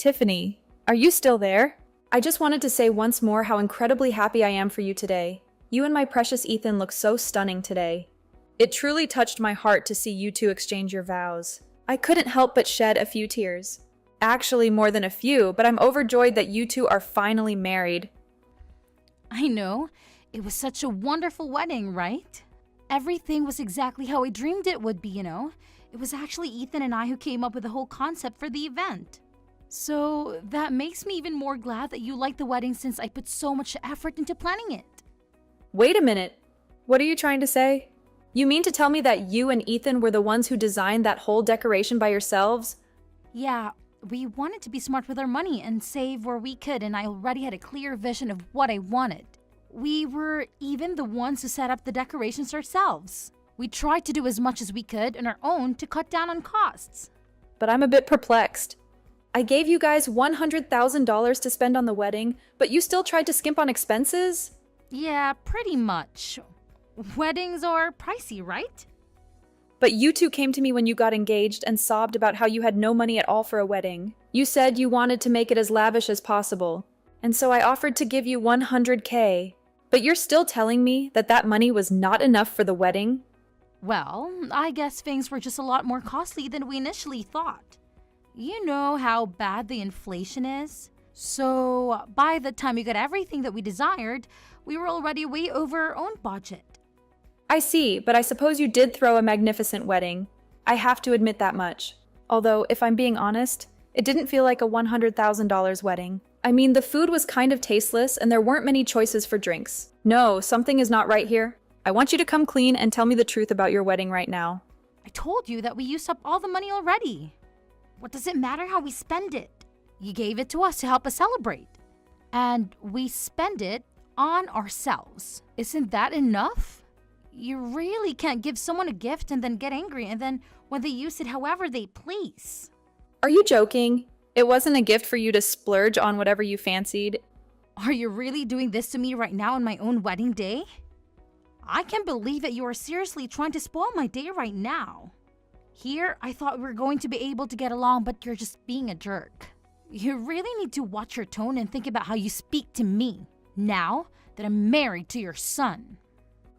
Tiffany, are you still there? I just wanted to say once more how incredibly happy I am for you today. You and my precious Ethan look so stunning today. It truly touched my heart to see you two exchange your vows. I couldn't help but shed a few tears. Actually, more than a few, but I'm overjoyed that you two are finally married. I know. It was such a wonderful wedding, right? Everything was exactly how I dreamed it would be, It was actually Ethan and I who came up with the whole concept for the event. So that makes me even more glad that you liked the wedding since I put so much effort into planning it. Wait a minute. What are you trying to say? You mean to tell me that you and Ethan were the ones who designed that whole decoration by yourselves? Yeah, we wanted to be smart with our money and save where we could, and I already had a clear vision of what I wanted. We were even the ones who set up the decorations ourselves. We tried to do as much as we could on our own to cut down on costs. But I'm a bit perplexed. I gave you guys $100,000 to spend on the wedding, but you still tried to skimp on expenses? Yeah, pretty much. Weddings are pricey, right? But you two came to me when you got engaged and sobbed about how you had no money at all for a wedding. You said you wanted to make it as lavish as possible, and so I offered to give you $100K. But you're still telling me that that money was not enough for the wedding? Well, I guess things were just a lot more costly than we initially thought. You know how bad the inflation is? So, by the time we got everything that we desired, we were already way over our own budget. I see, but I suppose you did throw a magnificent wedding. I have to admit that much. Although, if I'm being honest, it didn't feel like a $100,000 wedding. I mean, the food was kind of tasteless and there weren't many choices for drinks. No, something is not right here. I want you to come clean and tell me the truth about your wedding right now. I told you that we used up all the money already. What does it matter how we spend it? You gave it to us to help us celebrate. And we spend it on ourselves. Isn't that enough? You really can't give someone a gift and then get angry and then when they use it however they please. Are you joking? It wasn't a gift for you to splurge on whatever you fancied. Are you really doing this to me right now on my own wedding day? I can't believe that you are seriously trying to spoil my day right now. Here, I thought we were going to be able to get along, but you're just being a jerk. You really need to watch your tone and think about how you speak to me, now that I'm married to your son.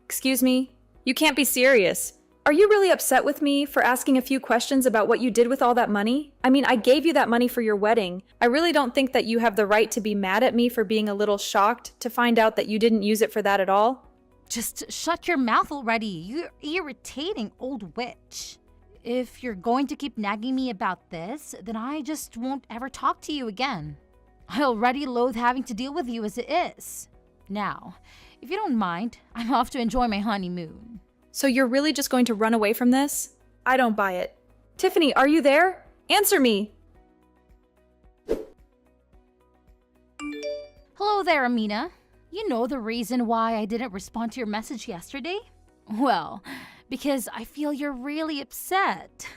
Excuse me? You can't be serious. Are you really upset with me for asking a few questions about what you did with all that money? I mean, I gave you that money for your wedding. I really don't think that you have the right to be mad at me for being a little shocked to find out that you didn't use it for that at all. Just shut your mouth already, you irritating old witch. If you're going to keep nagging me about this, then I just won't ever talk to you again. I already loathe having to deal with you as it is. Now, if you don't mind, I'm off to enjoy my honeymoon. So you're really just going to run away from this? I don't buy it. Tiffany, are you there? Answer me! Hello there, Amina. You know the reason why I didn't respond to your message yesterday? Well, because I feel you're really upset.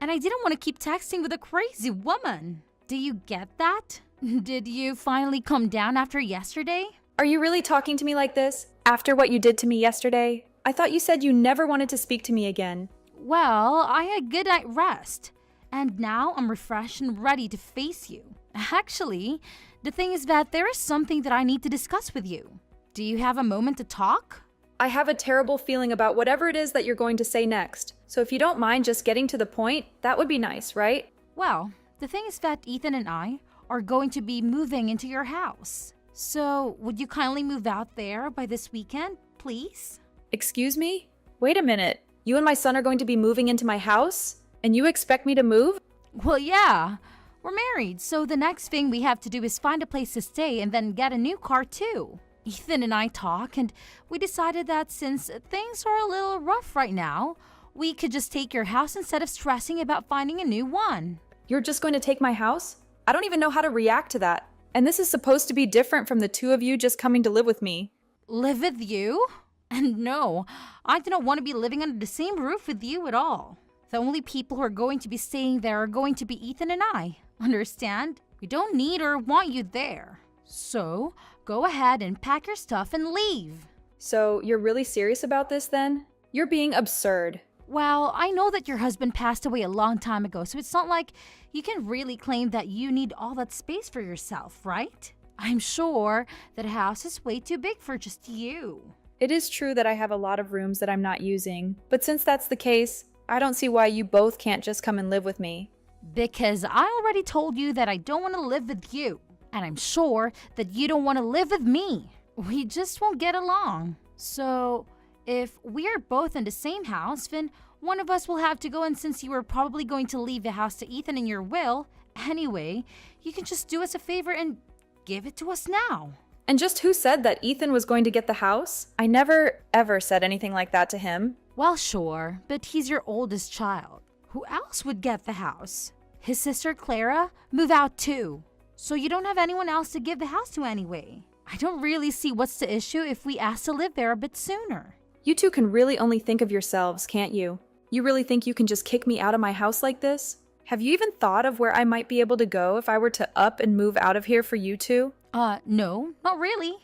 And I didn't want to keep texting with a crazy woman. Do you get that? Did you finally come down after yesterday? Are you really talking to me like this? After what you did to me yesterday? I thought you said you never wanted to speak to me again. Well, I had a good night rest. And now I'm refreshed and ready to face you. Actually, the thing is that there is something that I need to discuss with you. Do you have a moment to talk? I have a terrible feeling about whatever it is that you're going to say next. So if you don't mind just getting to the point, that would be nice, right? Well, the thing is that Ethan and I are going to be moving into your house. So, would you kindly move out there by this weekend, please? Excuse me? Wait a minute. You and my son are going to be moving into my house? And you expect me to move? Well, yeah. We're married, so the next thing we have to do is find a place to stay and then get a new car too. Ethan and I talk, and we decided that since things are a little rough right now, we could just take your house instead of stressing about finding a new one. You're just going to take my house? I don't even know how to react to that. And this is supposed to be different from the two of you just coming to live with me. Live with you? And no, I do not want to be living under the same roof with you at all. The only people who are going to be staying there are going to be Ethan and I. Understand? We don't need or want you there. So, go ahead and pack your stuff and leave. So, you're really serious about this then? You're being absurd. Well, I know that your husband passed away a long time ago, so it's not like you can really claim that you need all that space for yourself, right? I'm sure that a house is way too big for just you. It is true that I have a lot of rooms that I'm not using, but since that's the case, I don't see why you both can't just come and live with me. Because I already told you that I don't want to live with you, and I'm sure that you don't want to live with me. We just won't get along. So, if we're both in the same house, then one of us will have to go, and since you were probably going to leave the house to Ethan in your will, anyway, you can just do us a favor and give it to us now. And just who said that Ethan was going to get the house? I never, ever said anything like that to him. Well, sure, but he's your oldest child. Who else would get the house? His sister Clara move out too. So you don't have anyone else to give the house to anyway. I don't really see what's the issue if we ask to live there a bit sooner. You two can really only think of yourselves, can't you? You really think you can just kick me out of my house like this? Have you even thought of where I might be able to go if I were to up and move out of here for you two? No, not really.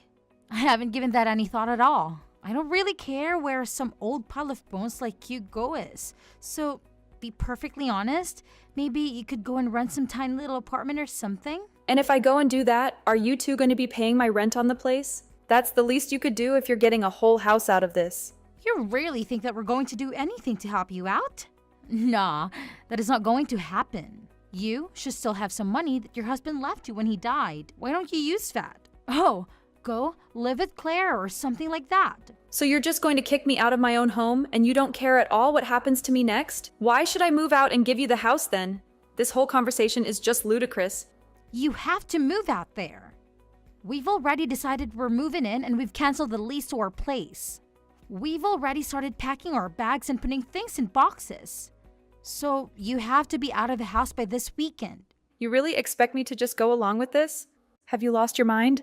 I haven't given that any thought at all. I don't really care where some old pile of bones like you go is. So, be perfectly honest, maybe you could go and rent some tiny little apartment or something? And if I go and do that, are you two going to be paying my rent on the place? That's the least you could do if you're getting a whole house out of this. You really think that we're going to do anything to help you out? Nah, that is not going to happen. You should still have some money that your husband left you when he died. Why don't you use that? Oh, go live with Claire or something like that. So you're just going to kick me out of my own home and you don't care at all what happens to me next? Why should I move out and give you the house then? This whole conversation is just ludicrous. You have to move out there. We've already decided we're moving in and we've canceled the lease to our place. We've already started packing our bags and putting things in boxes. So you have to be out of the house by this weekend. You really expect me to just go along with this? Have you lost your mind?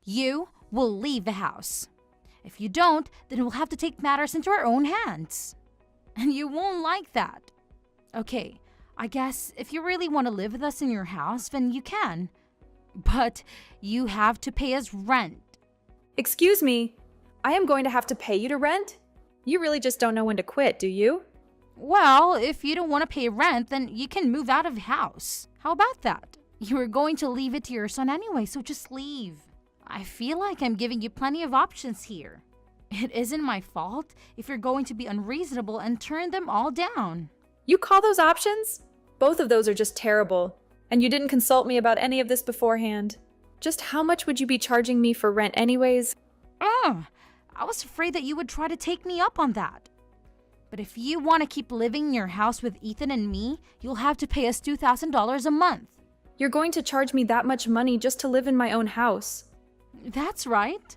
You will leave the house. If you don't, then we'll have to take matters into our own hands. And you won't like that. Okay, I guess if you really want to live with us in your house, then you can. But you have to pay us rent. Excuse me, I am going to have to pay you to rent? You really just don't know when to quit, do you? Well, if you don't want to pay rent, then you can move out of the house. How about that? You were going to leave it to your son anyway, so just leave. I feel like I'm giving you plenty of options here. It isn't my fault if you're going to be unreasonable and turn them all down. You call those options? Both of those are just terrible. And you didn't consult me about any of this beforehand. Just how much would you be charging me for rent anyways? I was afraid that you would try to take me up on that. But if you want to keep living in your house with Ethan and me, you'll have to pay us $2,000 a month. You're going to charge me that much money just to live in my own house. That's right.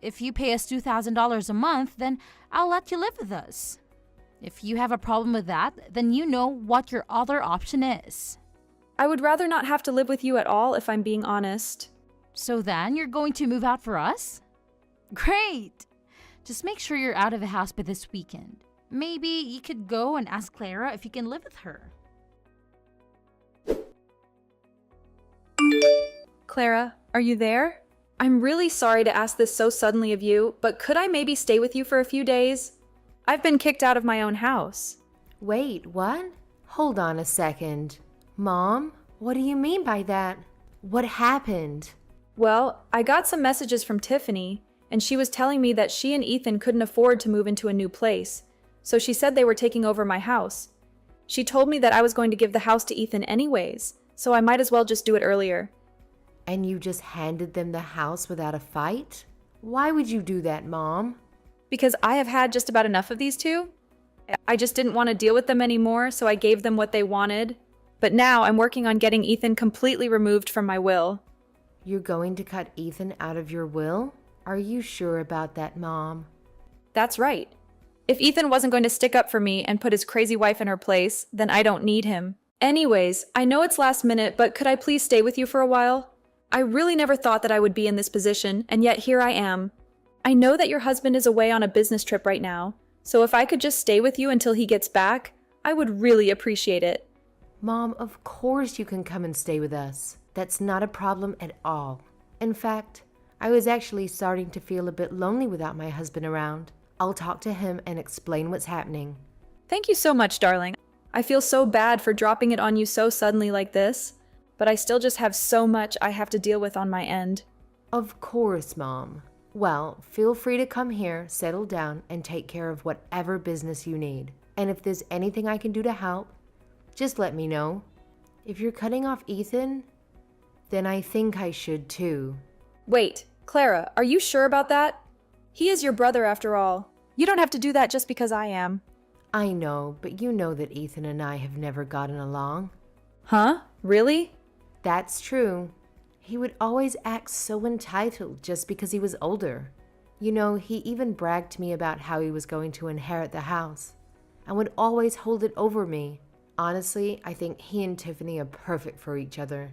If you pay us $2,000 a month, then I'll let you live with us. If you have a problem with that, then you know what your other option is. I would rather not have to live with you at all if I'm being honest. So then you're going to move out for us? Great! Just make sure you're out of the house by this weekend. Maybe you could go and ask Clara if you can live with her. Clara, are you there? I'm really sorry to ask this so suddenly of you, but could I maybe stay with you for a few days? I've been kicked out of my own house. Wait, what? Hold on a second. Mom, what do you mean by that? What happened? Well, I got some messages from Tiffany, and she was telling me that she and Ethan couldn't afford to move into a new place, so she said they were taking over my house. She told me that I was going to give the house to Ethan anyways, so I might as well just do it earlier. And you just handed them the house without a fight? Why would you do that, Mom? Because I have had just about enough of these two. I just didn't want to deal with them anymore, so I gave them what they wanted. But now I'm working on getting Ethan completely removed from my will. You're going to cut Ethan out of your will? Are you sure about that, Mom? That's right. If Ethan wasn't going to stick up for me and put his crazy wife in her place, then I don't need him. Anyways, I know it's last minute, but could I please stay with you for a while? I really never thought that I would be in this position, and yet here I am. I know that your husband is away on a business trip right now, so if I could just stay with you until he gets back, I would really appreciate it. Mom, of course you can come and stay with us. That's not a problem at all. In fact, I was actually starting to feel a bit lonely without my husband around. I'll talk to him and explain what's happening. Thank you so much, darling. I feel so bad for dropping it on you so suddenly like this, but I still just have so much I have to deal with on my end. Of course, Mom. Well, feel free to come here, settle down, and take care of whatever business you need. And if there's anything I can do to help, just let me know. If you're cutting off Ethan, then I think I should too. Wait, Clara, are you sure about that? He is your brother after all. You don't have to do that just because I am. I know, but you know that Ethan and I have never gotten along. Huh? Really? That's true. He would always act so entitled just because he was older. You know, he even bragged to me about how he was going to inherit the house and would always hold it over me. Honestly, I think he and Tiffany are perfect for each other.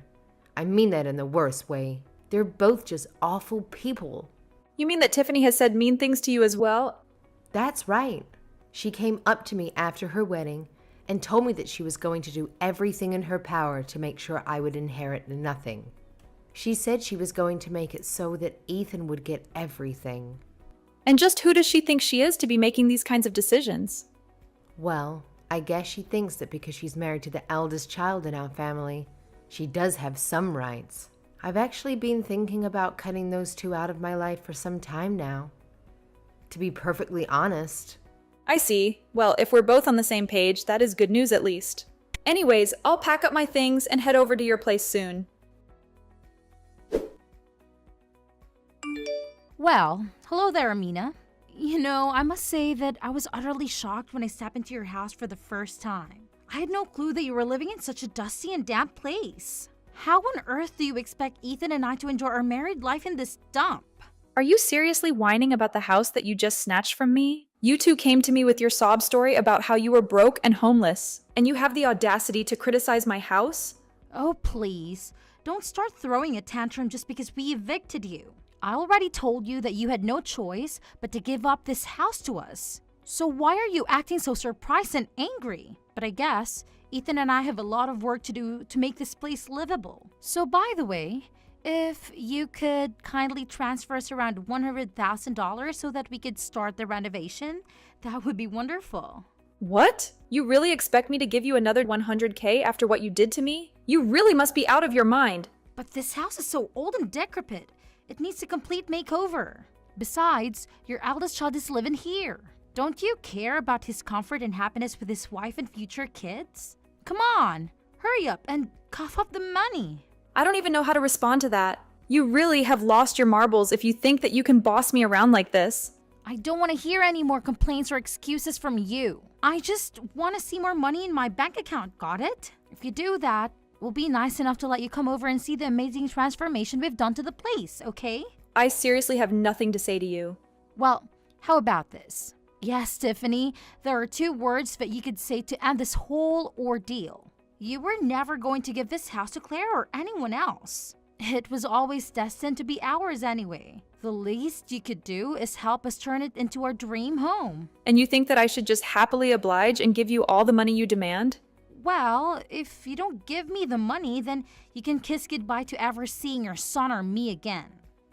I mean that in the worst way. They're both just awful people. You mean that Tiffany has said mean things to you as well? That's right. She came up to me after her wedding and told me that she was going to do everything in her power to make sure I would inherit nothing. She said she was going to make it so that Ethan would get everything. And just who does she think she is to be making these kinds of decisions? Well, I guess she thinks that because she's married to the eldest child in our family, she does have some rights. I've actually been thinking about cutting those two out of my life for some time now. To be perfectly honest. I see. Well, if we're both on the same page, that is good news at least. Anyways, I'll pack up my things and head over to your place soon. Well, hello there, Amina. You know, I must say that I was utterly shocked when I stepped into your house for the first time. I had no clue that you were living in such a dusty and damp place. How on earth do you expect Ethan and I to enjoy our married life in this dump? Are you seriously whining about the house that you just snatched from me? You two came to me with your sob story about how you were broke and homeless, and you have the audacity to criticize my house? Oh, please. Don't start throwing a tantrum just because we evicted you. I already told you that you had no choice but to give up this house to us. So why are you acting so surprised and angry? But I guess Ethan and I have a lot of work to do to make this place livable. So by the way, if you could kindly transfer us around $100,000 so that we could start the renovation, that would be wonderful. What? You really expect me to give you another $100K after what you did to me? You really must be out of your mind. But this house is so old and decrepit. It needs a complete makeover. Besides, your eldest child is living here. Don't you care about his comfort and happiness with his wife and future kids? Come on, hurry up and cough up the money. I don't even know how to respond to that. You really have lost your marbles if you think that you can boss me around like this. I don't want to hear any more complaints or excuses from you. I just want to see more money in my bank account, got it? If you do that, we'll be nice enough to let you come over and see the amazing transformation we've done to the place, okay? I seriously have nothing to say to you. Well, how about this? Yes, Tiffany, there are 2 words that you could say to end this whole ordeal. You were never going to give this house to Claire or anyone else. It was always destined to be ours anyway. The least you could do is help us turn it into our dream home. And you think that I should just happily oblige and give you all the money you demand? Well, if you don't give me the money, then you can kiss goodbye to ever seeing your son or me again.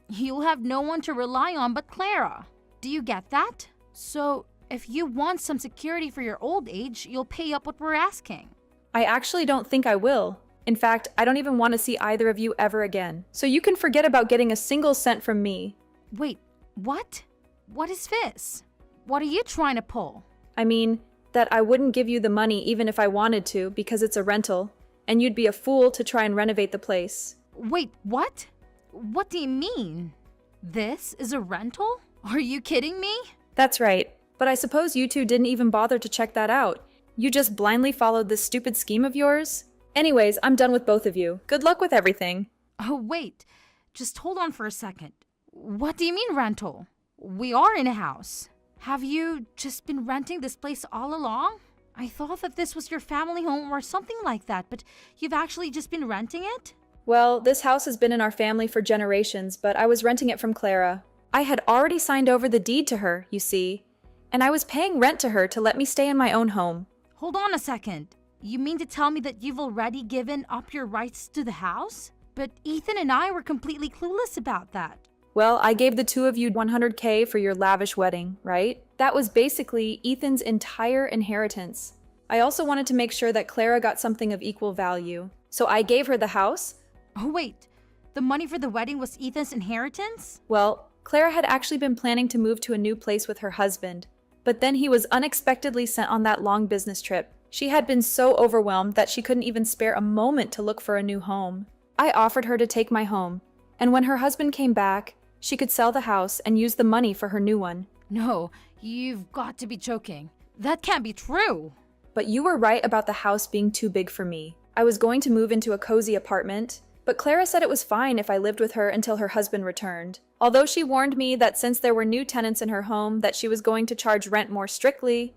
You'll have no one to rely on but Clara. Do you get that? So, if you want some security for your old age, you'll pay up what we're asking. I actually don't think I will. In fact, I don't even want to see either of you ever again. So you can forget about getting a single cent from me. Wait, what? What is this? What are you trying to pull? I mean, that I wouldn't give you the money even if I wanted to because it's a rental, and you'd be a fool to try and renovate the place. Wait, what? What do you mean? This is a rental? Are you kidding me? That's right. But I suppose you two didn't even bother to check that out. You just blindly followed this stupid scheme of yours? Anyways, I'm done with both of you. Good luck with everything. Oh, wait. Just hold on for a second. What do you mean rental? We are in a house. Have you just been renting this place all along? I thought that this was your family home or something like that, but you've actually just been renting it? Well, this house has been in our family for generations, but I was renting it from Clara. I had already signed over the deed to her, you see, and I was paying rent to her to let me stay in my own home. Hold on a second. You mean to tell me that you've already given up your rights to the house? But Ethan and I were completely clueless about that. Well, I gave the two of you $100K for your lavish wedding, right? That was basically Ethan's entire inheritance. I also wanted to make sure that Clara got something of equal value. So I gave her the house. Oh, wait. The money for the wedding was Ethan's inheritance? Well, Clara had actually been planning to move to a new place with her husband, but then he was unexpectedly sent on that long business trip. She had been so overwhelmed that she couldn't even spare a moment to look for a new home. I offered her to take my home, and when her husband came back, she could sell the house and use the money for her new one. No, you've got to be joking. That can't be true. But you were right about the house being too big for me. I was going to move into a cozy apartment, but Clara said it was fine if I lived with her until her husband returned. Although she warned me that since there were new tenants in her home that she was going to charge rent more strictly.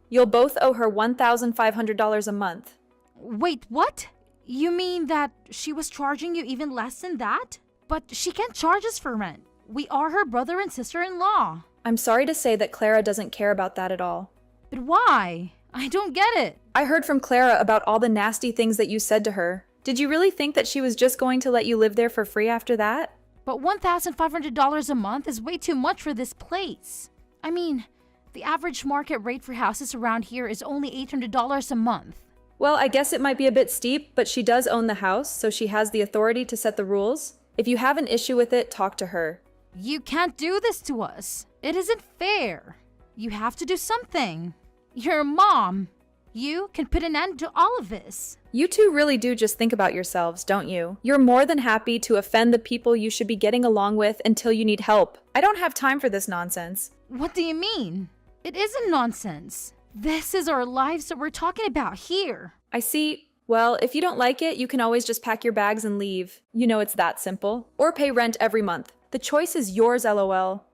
You'll both owe her $1,500 a month. Wait, what? You mean that she was charging you even less than that? But she can't charge us for rent. We are her brother and sister-in-law. I'm sorry to say that Clara doesn't care about that at all. But why? I don't get it. I heard from Clara about all the nasty things that you said to her. Did you really think that she was just going to let you live there for free after that? But $1,500 a month is way too much for this place. I mean, the average market rate for houses around here is only $800 a month. Well, I guess it might be a bit steep, but she does own the house, so she has the authority to set the rules. If you have an issue with it, talk to her. You can't do this to us. It isn't fair. You have to do something. You're a mom. You can put an end to all of this. You two really do just think about yourselves, don't you? You're more than happy to offend the people you should be getting along with until you need help. I don't have time for this nonsense. What do you mean? It isn't nonsense. This is our lives that we're talking about here. I see. Well, if you don't like it, you can always just pack your bags and leave. You know it's that simple. Or pay rent every month. The choice is yours, LOL.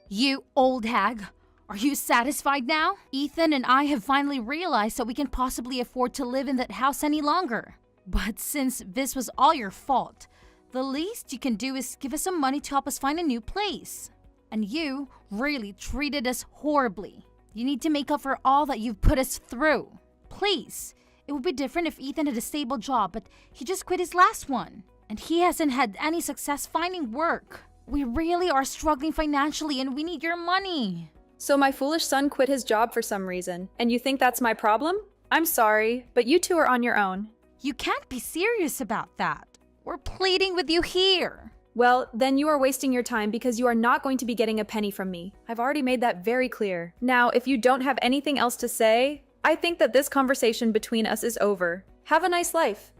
You old hag. Are you satisfied now? Ethan and I have finally realized that we can possibly afford to live in that house any longer. But since this was all your fault, the least you can do is give us some money to help us find a new place. And you really treated us horribly. You need to make up for all that you've put us through. Please. It would be different if Ethan had a stable job, but he just quit his last one. And he hasn't had any success finding work. We really are struggling financially and we need your money. So my foolish son quit his job for some reason, and you think that's my problem? I'm sorry, but you two are on your own. You can't be serious about that. We're pleading with you here. Well, then you are wasting your time because you are not going to be getting a penny from me. I've already made that very clear. Now, if you don't have anything else to say, I think that this conversation between us is over. Have a nice life.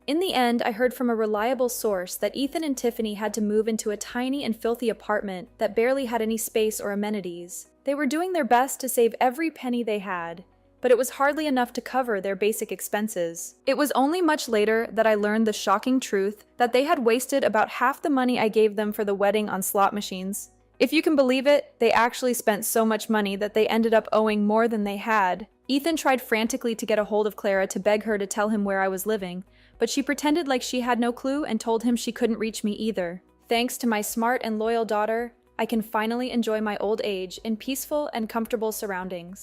In the end, I heard from a reliable source that Ethan and Tiffany had to move into a tiny and filthy apartment that barely had any space or amenities. They were doing their best to save every penny they had, but it was hardly enough to cover their basic expenses. It was only much later that I learned the shocking truth that they had wasted about half the money I gave them for the wedding on slot machines. If you can believe it, they actually spent so much money that they ended up owing more than they had. Ethan tried frantically to get a hold of Clara to beg her to tell him where I was living, but she pretended like she had no clue and told him she couldn't reach me either. Thanks to my smart and loyal daughter, I can finally enjoy my old age in peaceful and comfortable surroundings.